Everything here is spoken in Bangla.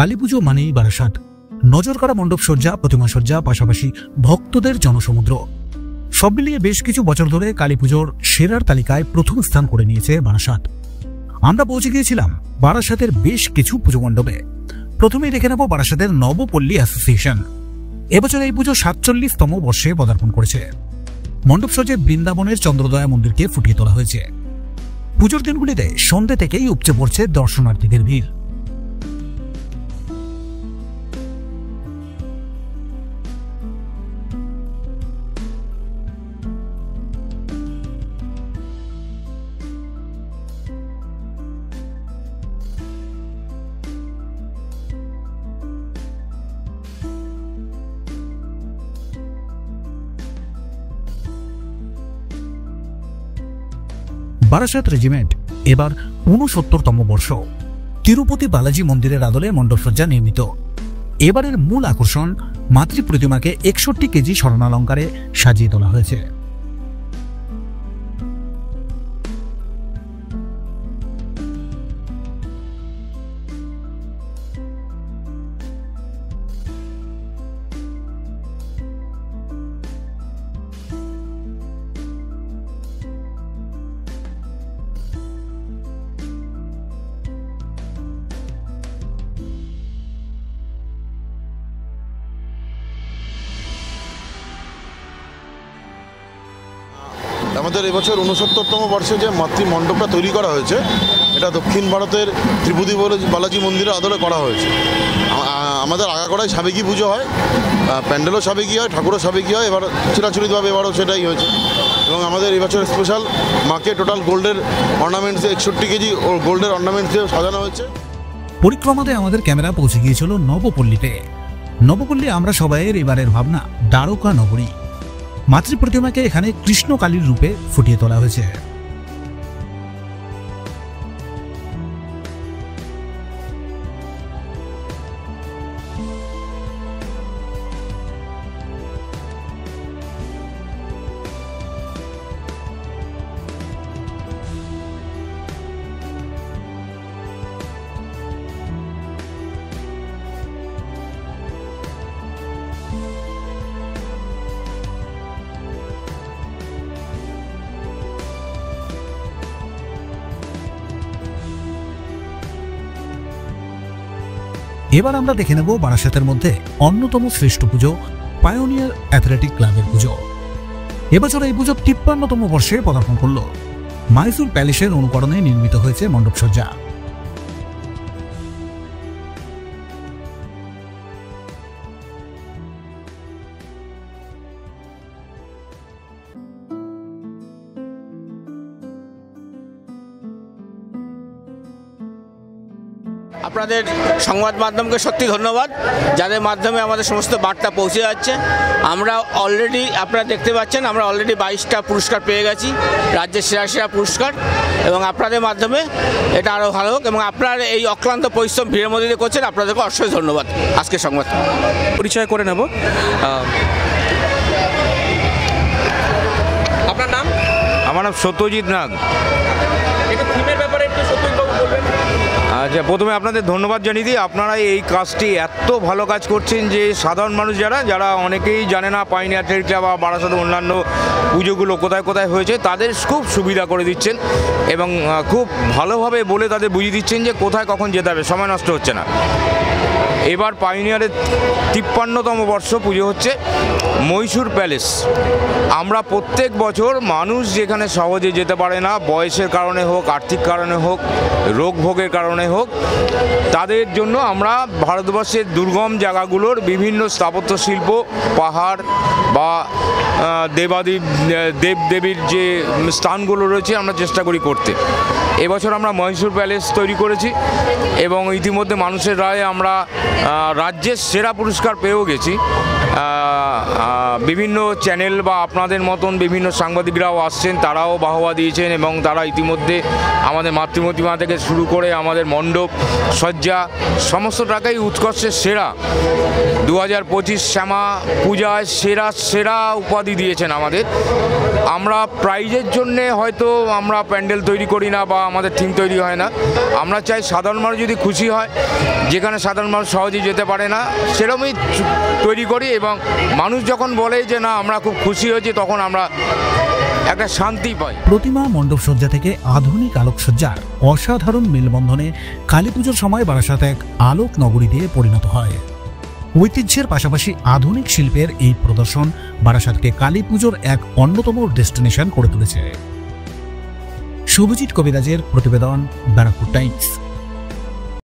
কালীপুজো মানেই বারাসাত। নজর কাড়া মণ্ডপ সজ্জা, প্রতিমা সজ্জা, পাশাপাশি ভক্তদের জনসমুদ্র, সব মিলিয়ে বেশ কিছু বছর ধরে কালীপুজোর সেরার তালিকায় প্রথম স্থান করে নিয়েছে বারাসাত। আমরা পৌঁছে গিয়েছিলাম বারাসাতের বেশ কিছু পুজো মণ্ডপে। প্রথমেই দেখে নেব বারাসাতের নবপল্লী অ্যাসোসিয়েশন। এবছর এই পুজো 47তম বর্ষে পদার্পণ করেছে। মণ্ডপ সজ্জায় বৃন্দাবনের চন্দ্রদয়া মন্দিরকে ফুটিয়ে তোলা হয়েছে। পুজোর দিনগুলিতে সন্ধ্যে থেকেই উপচে পড়ছে দর্শনার্থীদের ভিড়। বারাসাত রেজিমেন্ট এবার 69তম বর্ষ। তিরুপতি বালাজি মন্দিরের আদলে মণ্ডপসজ্জা নির্মিত। এবারের মূল আকর্ষণ মাতৃ প্রতিমাকে 61 কেজি স্বর্ণালঙ্কারে সাজিয়ে তোলা হয়েছে। আমাদের এবছর 69তম বর্ষে যে মাতৃ মণ্ডপটা তৈরি করা হয়েছে, এটা দক্ষিণ ভারতের ত্রিপুতি বালাজি মন্দিরের আদলে করা হয়েছে। আমাদের আগাগোড়ায় সাবেকি পুজো হয়, প্যান্ডেলও সাবেকি হয়, ঠাকুরও সাবেকি হয়। এবার চিরাচরিতভাবে এবারও সেটাই হয়েছে। এবং আমাদের এবছর স্পেশাল মাকে টোটাল গোল্ডের অর্নামেন্টস, 61 কেজি গোল্ডের অর্নামেন্টস দিয়ে সাজানো হয়েছে। পরিক্রমাতে আমাদের ক্যামেরা পৌঁছে গিয়েছিল নবপল্লীতে। নবপল্লী আমরা সবাইয়ের এবারের ভাবনা দ্বারকা নগরী। মাতৃ প্রতিমাকে এখানে কৃষ্ণ কালীর রূপে ফুটিয়ে তোলা হয়েছে। এবার আমরা দেখে নেব বারাসাতের মধ্যে অন্যতম শ্রেষ্ঠ পুজো পায়োনিয়ার অ্যাথলেটিক ক্লাবের পুজো। এবছর এই পুজো 53তম বর্ষে পদার্পণ করল। মাইসুর প্যালেসের অনুকরণে নির্মিত হয়েছে মণ্ডপসজ্জা। আপনাদের সংবাদ মাধ্যমকে সত্যি ধন্যবাদ, যাদের মাধ্যমে আমাদের সমস্ত বার্তা পৌঁছে যাচ্ছে। আমরা অলরেডি, আপনারা দেখতে পাচ্ছেন, আমরা অলরেডি 22টা পুরস্কার পেয়ে গেছি, রাজ্যের সেরা সেরা পুরস্কার। এবং আপনাদের মাধ্যমে এটা আরও ভালো হোক। এবং আপনার এই অক্লান্ত পরিশ্রম ভিড়ের মধ্যে দিয়ে করছেন, আপনাদেরকে অবশ্যই ধন্যবাদ। আজকের সংবাদ পরিচয় করে নেব। আপনার নাম? আমার নাম সত্যজিৎ নাগ। একটু থিমের ব্যাপারে একটু সত্যজিৎবাবু বলবেন। আচ্ছা, প্রথমে আপনাদের ধন্যবাদ জানিয়ে দিই। আপনারা এই কাজটি এত ভালো কাজ করছেন যে সাধারণ মানুষ যারা অনেকেই জানে না পায়োনিয়ার অ্যাথলেটিক ক্লাব বা বারাসাত অন্যান্য পুজোগুলো কোথায় কোথায় হয়েছে, তাদের খুব সুবিধা করে দিচ্ছেন এবং খুব ভালোভাবে বলে তাদের বুঝিয়ে দিচ্ছেন যে কোথায় কখন যেতে হবে, সময় নষ্ট হচ্ছে না। এবার পায়োনিয়ারের 53তম বর্ষ পুজো হচ্ছে মহীশূর প্যালেস। আমরা প্রত্যেক বছর মানুষ যেখানে সহজে যেতে পারে না, বয়সের কারণে হোক, আর্থিক কারণে হোক, রোগ ভোগের কারণে হোক, তাদের জন্য আমরা ভারতবর্ষের দুর্গম জায়গাগুলোর বিভিন্ন স্থাপত্য শিল্প, পাহাড় বা দেবদেবীর যে স্থানগুলো রয়েছে আমরা চেষ্টা করি করতে। এবছর আমরা মহীশূর প্যালেস তৈরি করেছি এবং ইতিমধ্যে মানুষের রায়ে আমরা রাজ্যের সেরা পুরস্কার পেয়েও গেছি। বিভিন্ন চ্যানেল বা আপনাদের মতন বিভিন্ন সাংবাদিকরাও আসছেন, তারাও বাহবা দিয়েছেন এবং তারা ইতিমধ্যে আমাদের মাতৃপ্রতিমা থেকে শুরু করে আমাদের মণ্ডপ সজ্জা সমস্তটাকেই উৎকর্ষের সেরা 2025 শ্যামা পূজায় সেরা উপাধি দিয়েছেন আমাদের। আমরা প্রাইজের জন্যে হয়তো আমরা প্যান্ডেল তৈরি করি না বা আমাদের থিম তৈরি হয় না, আমরা চাই সাধারণ মানুষ যদি খুশি হয়, যেখানে সাধারণ মানুষ সহজেই যেতে পারে না সেরকমই তৈরি করি, এবং মানুষ যখন বলে যে না আমরা খুব খুশি হয়েছি তখন আমরা একটা শান্তি পাই। প্রতিমা মণ্ডপসজ্জা থেকে আধুনিক আলোকসজ্জার অসাধারণ মেলবন্ধনে কালী পুজোর সময় বারাসাত এক আলোক নগরী দিয়ে পরিণত হয়। ঐতিহ্যের পাশাপাশি আধুনিক শিল্পের এই প্রদর্শন বারাসাতকে কালী পুজোর এক অন্যতম ডেস্টিনেশন করে তুলেছে। শুভজিৎ কবিরাজের প্রতিবেদন, ব্যারাকপুর টাইমস।